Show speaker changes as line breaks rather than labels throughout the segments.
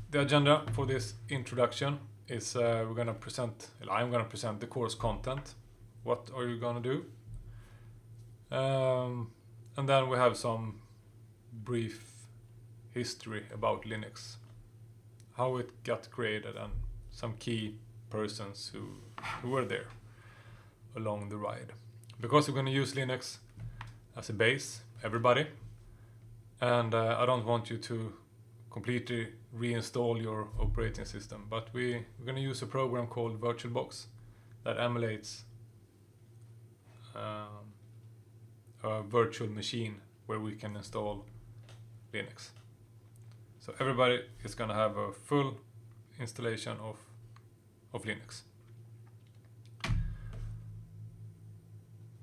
The agenda for this introduction is I'm gonna present the course content. What are you gonna do? And then we have some brief history about Linux, how it got created, and some key persons who were there along the ride. Because we're going to use Linux as a base, everybody, and I don't want you to completely reinstall your operating system, but we're going to use a program called VirtualBox that emulates a virtual machine where we can install Linux. So everybody is going to have a full installation of Linux.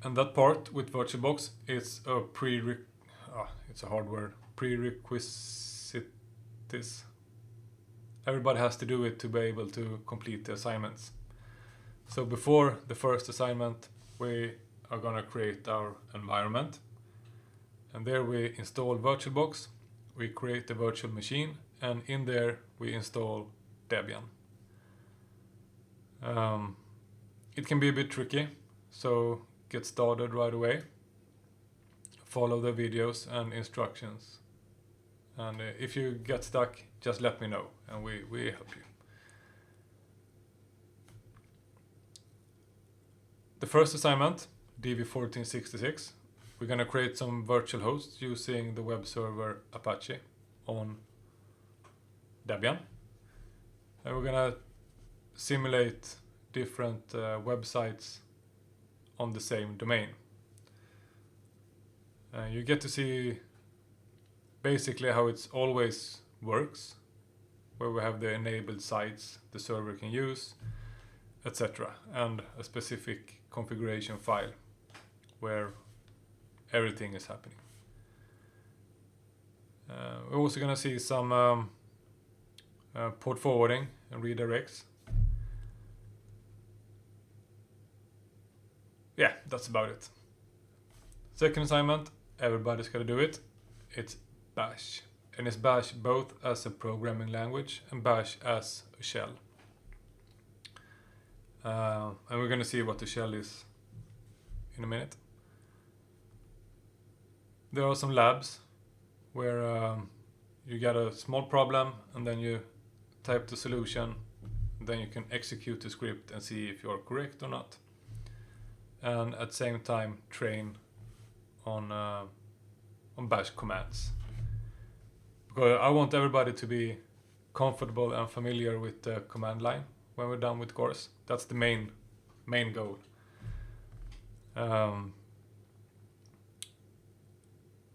And that part with VirtualBox is a it's a hard word, prerequisite. Everybody has to do it to be able to complete the assignments. So before the first assignment, we are going to create our environment. And there we install VirtualBox, we create the virtual machine, and in there we install Debian. It can be a bit tricky, so get started right away. Follow the videos and instructions. And if you get stuck, just let me know and we help you. The first assignment, DV1466, we're going to create some virtual hosts using the web server Apache on Debian. And we're going to simulate different websites on the same domain. You get to see basically how it always works, where we have the enabled sites the server can use, etc. and a specific configuration file where everything is happening. We're also going to see some port forwarding and redirects. Yeah, that's about it. Second assignment, everybody's got to do it. It's Bash. And it's Bash both as a programming language and Bash as a shell. And we're going to see what the shell is in a minute. There are some labs where you get a small problem and then you type the solution. Then you can execute the script and see if you're correct or not. And at the same time train on Bash commands. Because I want everybody to be comfortable and familiar with the command line when we're done with the course. That's the main goal. We're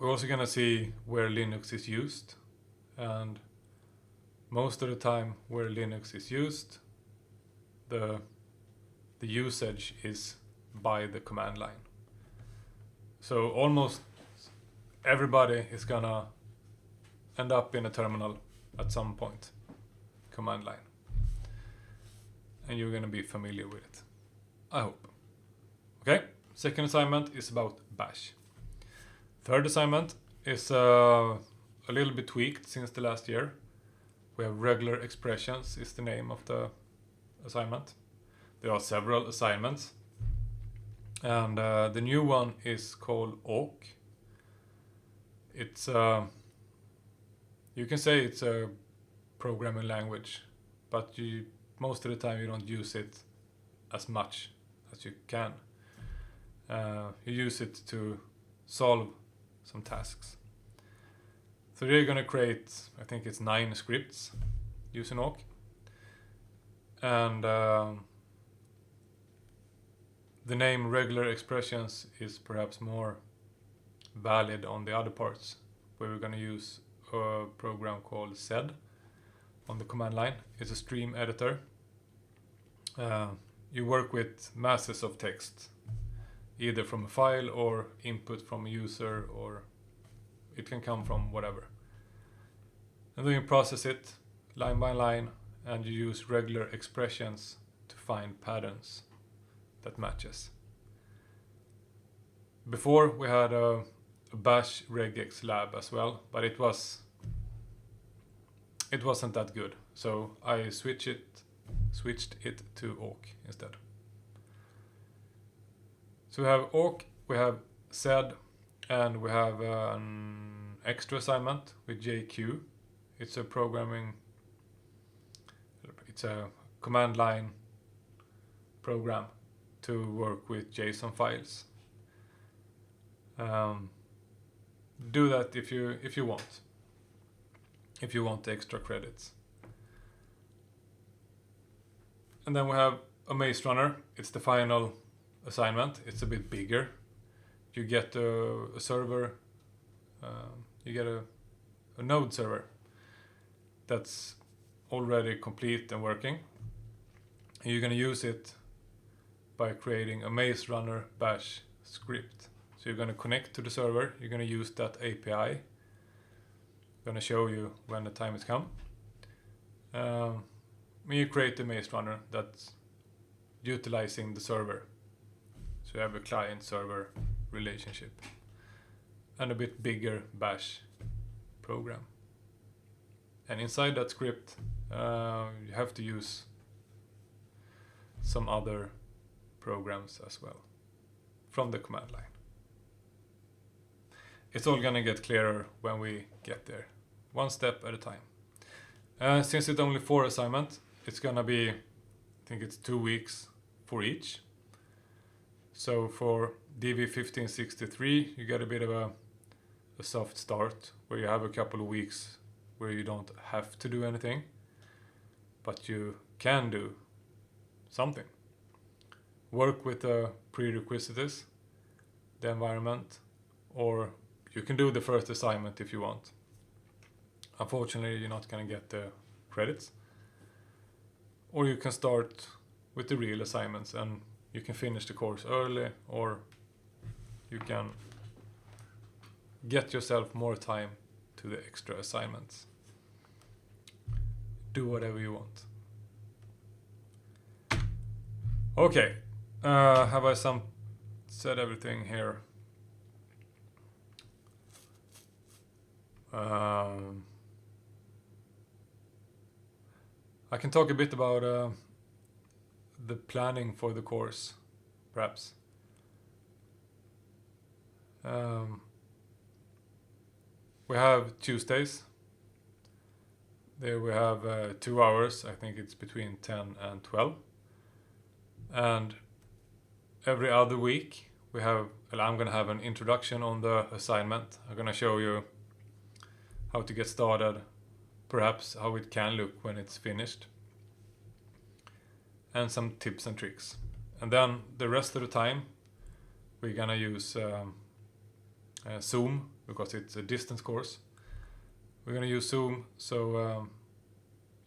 also going to see where Linux is used, and most of the time where Linux is used, the usage is by the command line. So almost everybody is gonna end up in a terminal at some point, command line. And you're gonna be familiar with it, I hope. Okay, second assignment is about Bash. Third assignment is a little bit tweaked since the last year. We have regular expressions is the name of the assignment. There are several assignments. And the new one is called awk. It's you can say it's a programming language, but most of the time you don't use it as much as you can. You use it to solve some tasks. So they're going to create, I think it's 9 scripts using awk. And the name regular expressions is perhaps more valid on the other parts, where we're going to use a program called sed on the command line. It's a stream editor. You work with masses of text, either from a file or input from a user, or it can come from whatever. And then you process it line by line, and you use regular expressions to find patterns that matches. Before we had a bash regex lab as well, but it was it wasn't that good. So I switched it to awk instead. So we have awk, we have sed, and we have an extra assignment with JQ. It's a command line program to work with JSON files. Do that if you want. If you want the extra credits. And then we have a maze runner. It's the final assignment. It's a bit bigger. You get a server. You get a node server that's already complete and working. And you're going to use it by creating a maze runner bash script. So you're going to connect to the server. You're going to use that API. I'm going to show you when the time has come. When you create the maze runner that's utilizing the server. So you have a client-server relationship. And a bit bigger bash program. And inside that script, you have to use some other programs as well from the command line. It's all gonna get clearer when we get there, one step at a time. Since it's only 4 assignments, it's gonna be, I think it's 2 weeks for each. So for DV1563, you get a bit of a soft start, where you have a couple of weeks where you don't have to do anything, but you can do something. Work with the prerequisites, the environment, or you can do the first assignment if you want. Unfortunately, you're not going to get the credits. Or you can start with the real assignments and you can finish the course early, or you can get yourself more time to the extra assignments. Do whatever you want. Okay, have I said everything here? I can talk a bit about the planning for the course, perhaps. We have Tuesdays. There we have 2 hours. I think it's between 10 and 12. And every other week we have, well, I'm going to have an introduction on the assignment. I'm going to show you how to get started, perhaps how it can look when it's finished, and some tips and tricks. And then the rest of the time we're going to use Zoom, because it's a distance course. We're going to use Zoom, so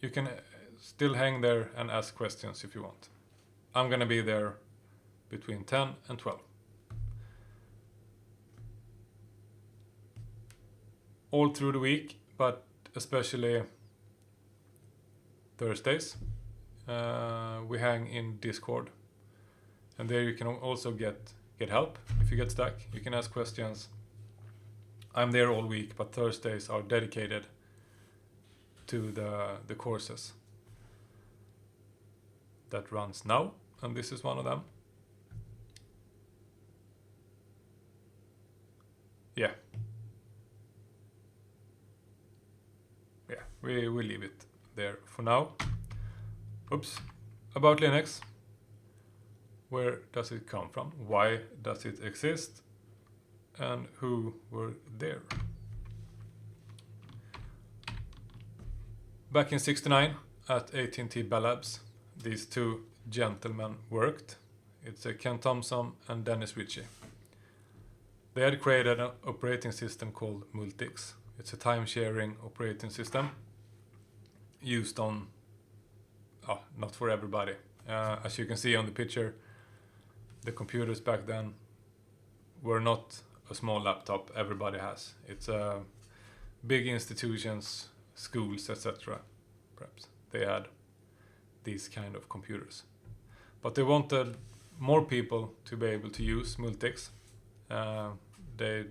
you can still hang there and ask questions if you want. I'm going to be there between 10 and 12. All through the week, but especially Thursdays. We hang in Discord. And there you can also get help if you get stuck. You can ask questions. I'm there all week, but Thursdays are dedicated to the courses that runs now, and this is one of them. Yeah, we will leave it there for now. Oops. About Linux. Where does it come from? Why does it exist? And who were there? Back in '69 at AT&T Bell Labs, these 2 gentlemen worked. It's Ken Thompson and Dennis Ritchie. They had created an operating system called Multics. It's a time-sharing operating system used on, not for everybody. As you can see on the picture, the computers back then were not a small laptop everybody has. It's big institutions, schools, etc. Perhaps they had these kind of computers. But they wanted more people to be able to use Multics. They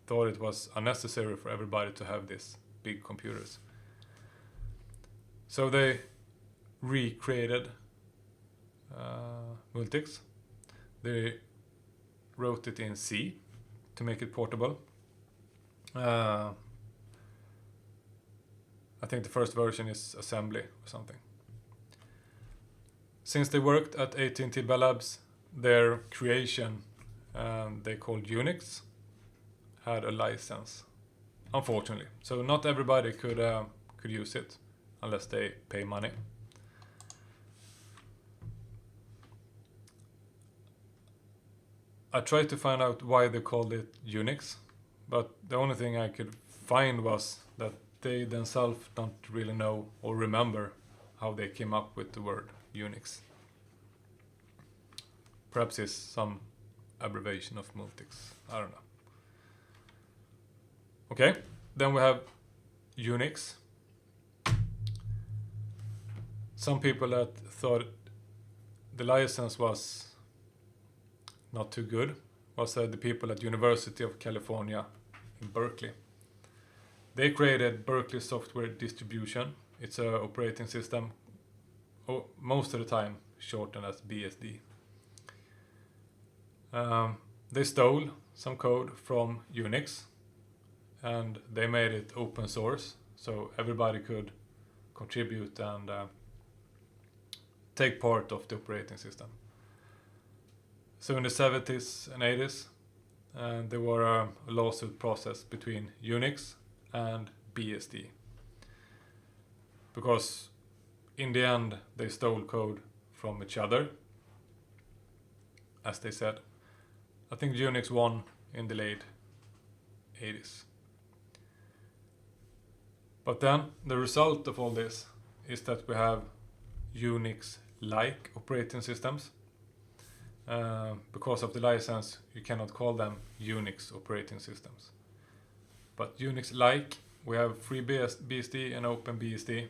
thought it was unnecessary for everybody to have these big computers. So they recreated Multics. They wrote it in C to make it portable. I think the first version is assembly or something. Since they worked at AT&T Bell Labs, their creation, they called Unix, had a license, unfortunately. So not everybody could use it unless they pay money. I tried to find out why they called it Unix, but the only thing I could find was that they themselves don't really know or remember how they came up with the word Unix. Perhaps it's some abbreviation of Multics, I don't know. Okay, then we have Unix. Some people that thought the license was not too good was the people at University of California in Berkeley. They created Berkeley Software Distribution. It's an operating system, most of the time shortened as BSD. They stole some code from Unix and they made it open source so everybody could contribute and take part of the operating system. So in the 70s and 80s, there were a lawsuit process between Unix and BSD. Because in the end, they stole code from each other, as they said. I think Unix won in the late 80s. But then, the result of all this is that we have Unix-like operating systems. Because of the license, you cannot call them Unix operating systems. But Unix-like, we have FreeBSD and OpenBSD.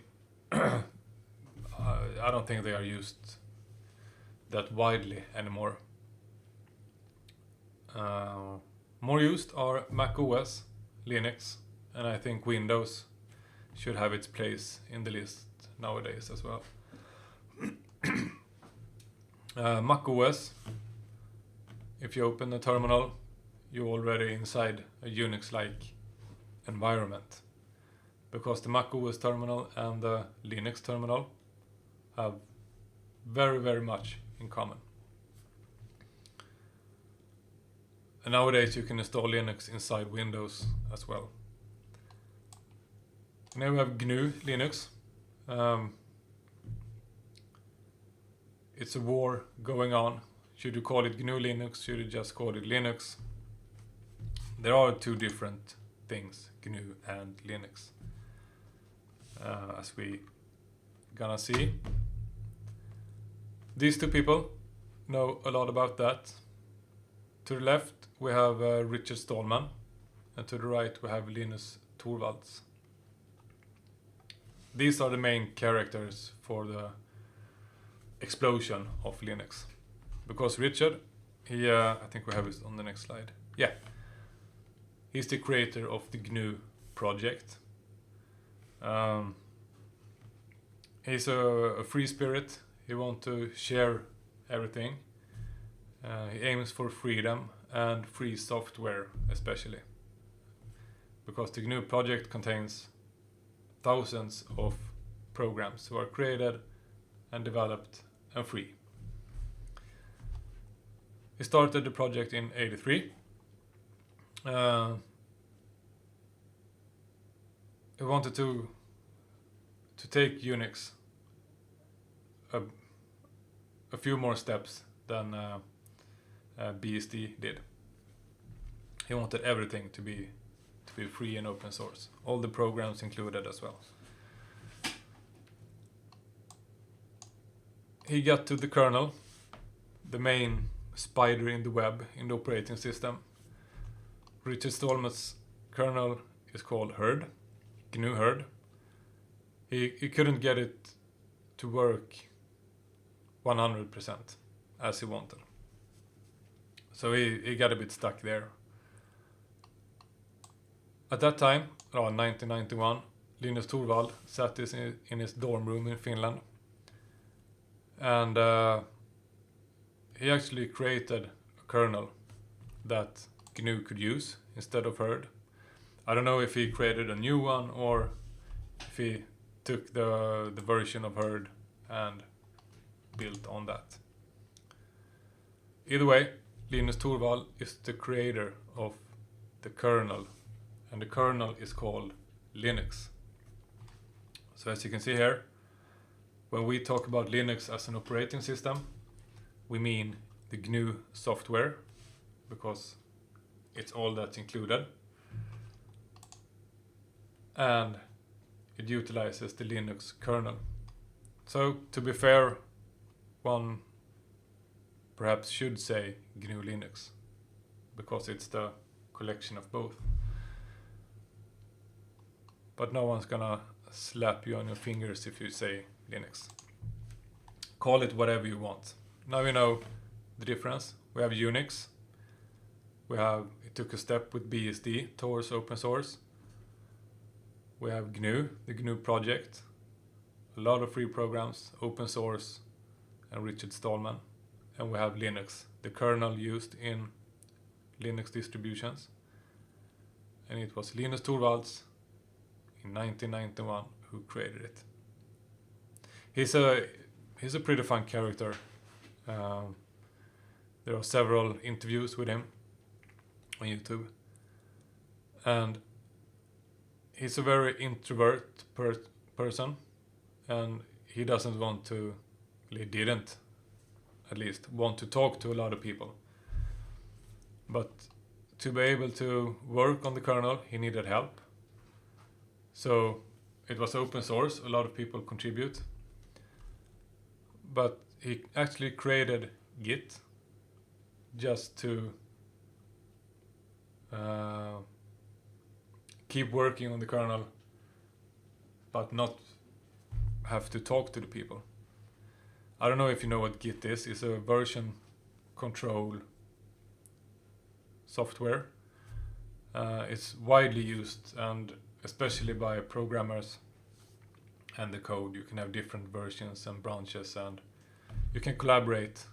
I don't think they are used that widely anymore. More used are Mac OS, Linux, and I think Windows should have its place in the list nowadays as well. Mac OS, if you open the terminal, you're already inside a Unix-like environment. Because the Mac OS terminal and the Linux terminal have very, very much in common. And nowadays you can install Linux inside Windows as well. Now we have GNULinux. It's a war going on. Should you call it GNU/Linux? Should you just call it Linux? There are two different things, GNU and Linux. As we gonna see. These two people know a lot about that. To the left we have Richard Stallman, and to the right we have Linus Torvalds. These are the main characters for the explosion of Linux. Because Richard, he, I think we have it on the next slide. Yeah. He's the creator of the GNU project. He's a free spirit. He wants to share everything. He aims for freedom and free software especially. Because the GNU project contains thousands of programs who are created and developed and free. He started the project in '83. He wanted to take Unix a few more steps than BSD did. He wanted everything to be free and open source, all the programs included as well. He got to the kernel, the main spider in the web in the operating system. Richard Stallman's kernel is called Herd, GNU Herd. He couldn't get it to work 100% as he wanted. So he got a bit stuck there. At that time, around 1991, Linus Torvald sat this in his dorm room in Finland. And he actually created a kernel that GNU could use instead of herd. I don't know if he created a new one or if he took the version of herd and built on that. Either way, Linus Torvald is the creator of the kernel, and the kernel is called Linux. So as you can see here, when we talk about Linux as an operating system, we mean the GNU software, because it's all that's included. And it utilizes the Linux kernel. So, to be fair, one perhaps should say GNULinux, because it's the collection of both. But no one's gonna slap you on your fingers if you say Linux. Call it whatever you want. Now you know the difference. We have Unix. It took a step with BSD towards open source. We have GNU, the GNU project. A lot of free programs, open source, and Richard Stallman. And we have Linux, the kernel used in Linux distributions. And it was Linus Torvalds in 1991 who created it. He's a pretty fun character. There are several interviews with him on YouTube. And he's a very introvert person, and he doesn't want to, he didn't at least, want to talk to a lot of people. But to be able to work on the kernel, he needed help. So it was open source, a lot of people contribute. But he actually created Git just to keep working on the kernel, but not have to talk to the people. I don't know if you know what Git is. It's a version control software. It's widely used, and especially by programmers and the code. You can have different versions and branches, and you can collaborate,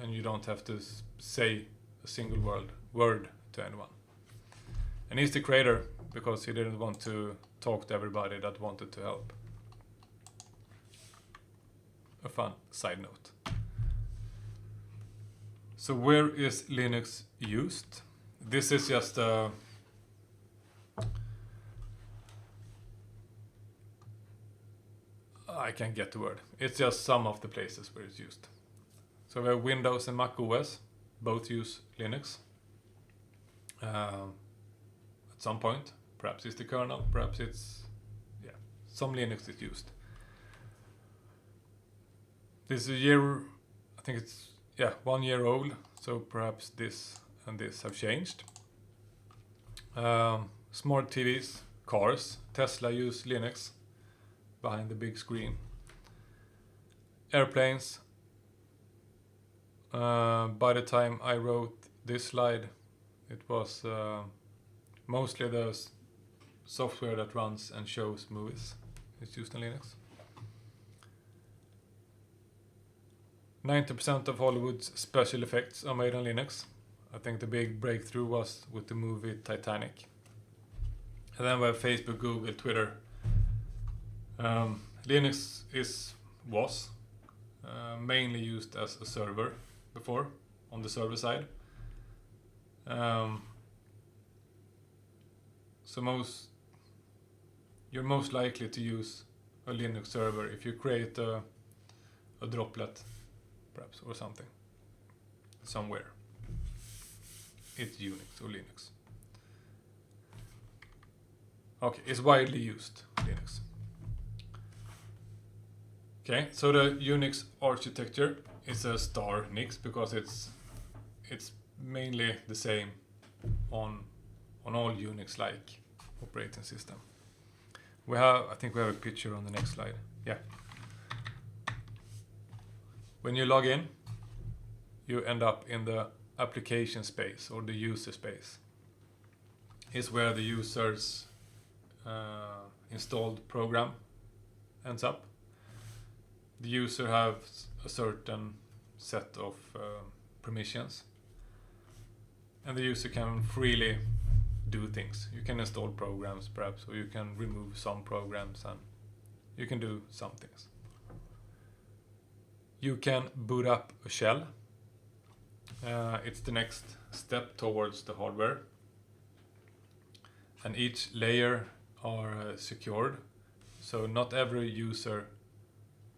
and you don't have to say a single word to anyone. And he's the creator because he didn't want to talk to everybody that wanted to help. A fun side note. So where is Linux used? This is just I can't get the word. It's just some of the places where it's used. So we have Windows and Mac OS. Both use Linux. At some point. Perhaps it's the kernel. Perhaps it's... yeah. Some Linux is used. This is a year... I think it's... yeah, 1 year old. So perhaps this and this have changed. Smart TVs. Cars. Tesla use Linux. Behind the big screen. Airplanes. By the time I wrote this slide, it was mostly the software that runs and shows movies. It's used in Linux. 90% of Hollywood's special effects are made on Linux. I think the big breakthrough was with the movie Titanic. And then we have Facebook, Google, Twitter. Linux was mainly used as a server before, on the server side. So you're most likely to use a Linux server if you create a droplet, perhaps, or something, somewhere. It's Unix or Linux. Okay, it's widely used, Linux. Okay, so the Unix architecture is a star Nix because it's mainly the same on all Unix-like operating system. I think we have a picture on the next slide. Yeah. When you log in, you end up in the application space or the user space. It's where the users installed program ends up. The user has a certain set of permissions, and the user can freely do things. You can install programs perhaps, or you can remove some programs, and you can do some things. You can boot up a shell. It's the next step towards the hardware, and each layer are secured, so not every user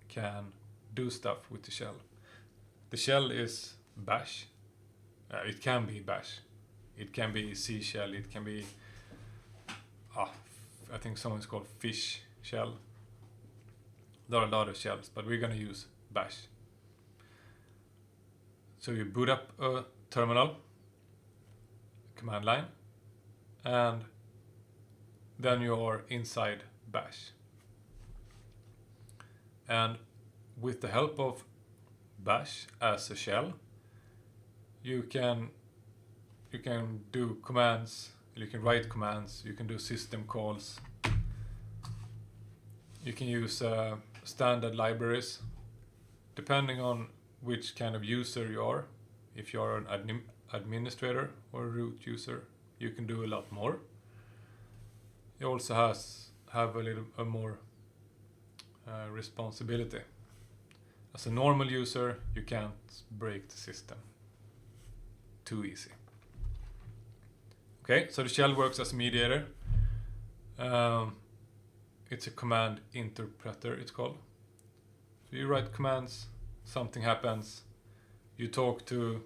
can do stuff with the shell. The shell is bash. It can be bash. It can be C shell. It can be I think someone's called fish shell. There are a lot of shells, but we're gonna use bash. So you boot up a terminal, command line, and then you are inside bash. And with the help of bash as a shell, you can do commands, you can write commands, you can do system calls, you can use standard libraries, depending on which kind of user you are. If you are an administrator or a root user, you can do a lot more. You also have a little more responsibility. As a normal user, you can't break the system too easy. Okay, so the shell works as a mediator. It's a command interpreter, it's called. So you write commands, something happens, you talk to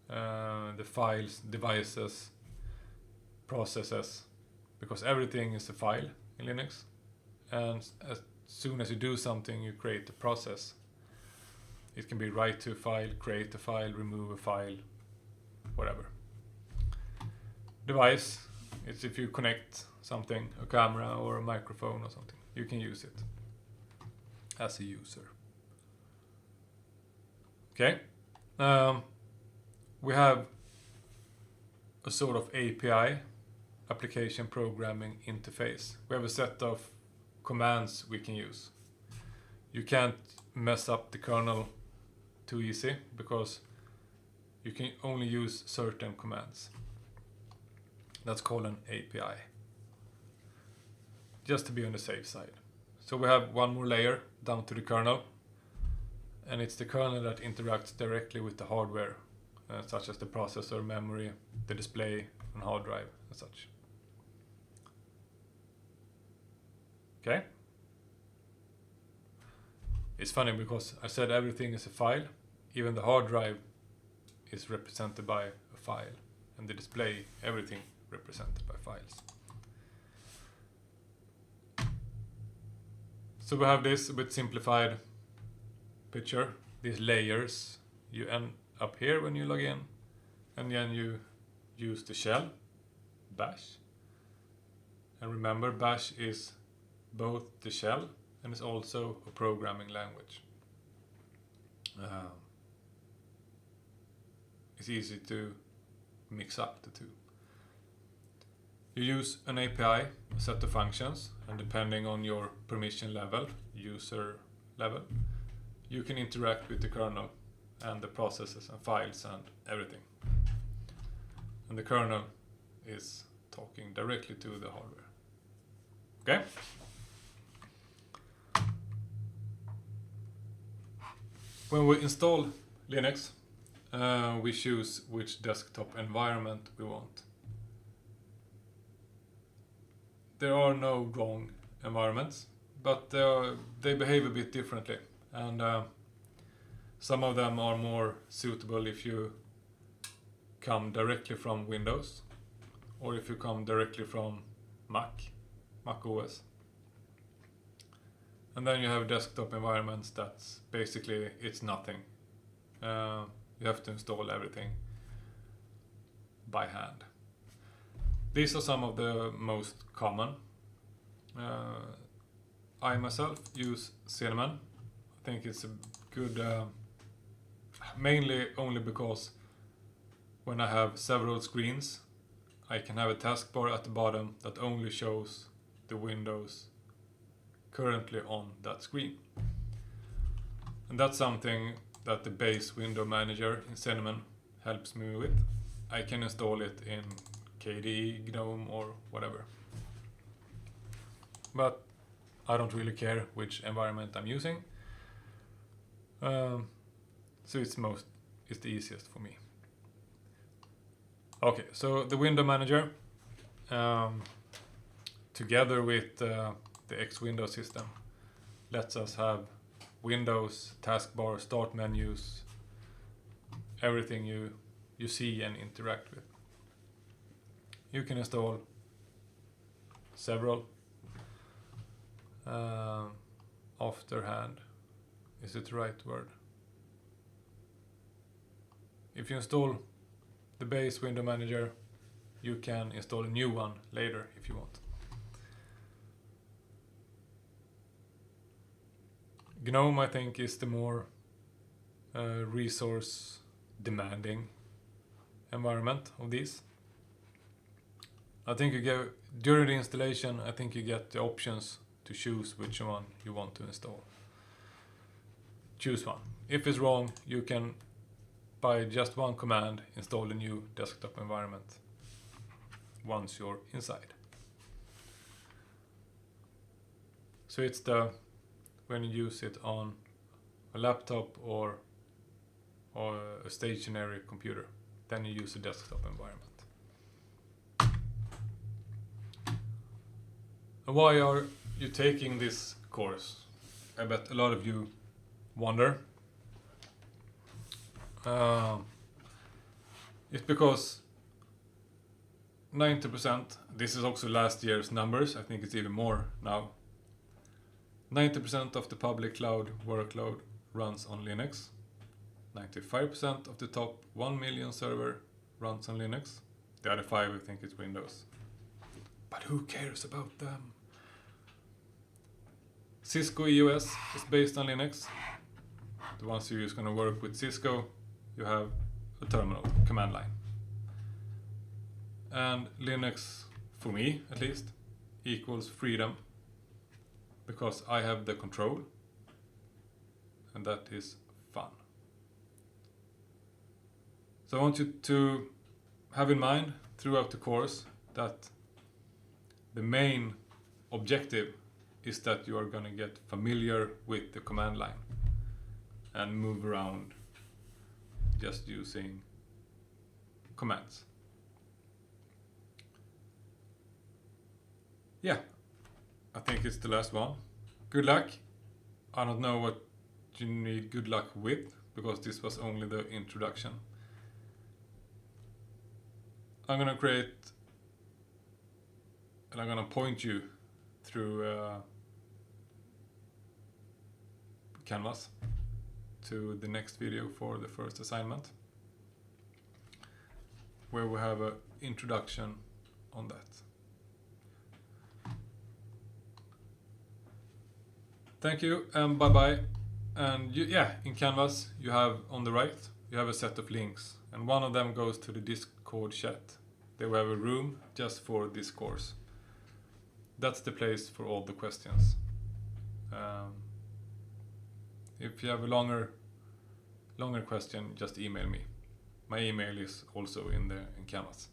the files, devices, processes, because everything is a file in Linux. And as soon as you do something, you create a process. It can be write to a file, create a file, remove a file, whatever. Device, it's if you connect something, a camera or a microphone or something, you can use it as a user. Okay, we have a sort of API, application programming interface. We have a set of commands we can use. You can't mess up the kernel too easy, because you can only use certain commands. That's called an API, just to be on the safe side. So we have one more layer down to the kernel, and it's the kernel that interacts directly with the hardware, such as the processor, memory, the display, and hard drive, and such. Okay? It's funny because I said everything is a file. Even the hard drive is represented by a file, and the display, everything represented by files. So we have this a bit simplified picture, these layers. You end up here when you log in, and then you use the shell, bash. And remember, bash is both the shell and it's also a programming language. It's easy to mix up the two. You use an API, a set of functions, and depending on your permission level, user level, you can interact with the kernel and the processes and files and everything. And the kernel is talking directly to the hardware. Okay? When we install Linux, we choose which desktop environment we want. There are no wrong environments, but they behave a bit differently, and some of them are more suitable if you come directly from Windows, or if you come directly from Mac OS. And then you have desktop environments that's basically, it's nothing. You have to install everything by hand. These are some of the most common. I myself use Cinnamon. I think it's a good, mainly only because when I have several screens, I can have a taskbar at the bottom that only shows the windows currently on that screen. And that's something that the base window manager in Stallman helps me with. I can install it in KDE, GNOME or whatever. But I don't really care which environment I'm using. So it's the easiest for me. Okay, so the window manager together with the X window system lets us have windows, taskbar, start menus, everything you see and interact with. You can install several afterhand. Is it the right word? If you install the base window manager, you can install a new one later if you want. GNOME, I think, is the more resource demanding environment of these. I think during the installation, I think you get the options to choose which one you want to install. Choose one. If it's wrong, you can by just one command install a new desktop environment once you're inside. So it's when you use it on a laptop or a stationary computer, then you use a desktop environment. And why are you taking this course? I bet a lot of you wonder. It's because 90%, this is also last year's numbers, I think it's even more now. 90% of the public cloud workload runs on Linux. 95% of the top 1 million server runs on Linux. The other 5, I think, is Windows. But who cares about them? Cisco EOS is based on Linux. The ones who is going to work with Cisco, you have a terminal, command line. And Linux, for me at least, equals freedom. Because I have the control. And that is fun. So I want you to have in mind throughout the course that the main objective is that you are going to get familiar with the command line and move around just using commands. Yeah, I think it's the last one. Good luck. I don't know what you need good luck with, because this was only the introduction. I'm gonna create, and I'm gonna point you through Canvas to the next video for the first assignment, where we have an introduction on that. Thank you and bye bye. And in Canvas you have on the right you have a set of links, and one of them goes to the Discord chat. There we have a room just for this course. That's the place for all the questions. If you have a longer question, just email me. My email is also in Canvas.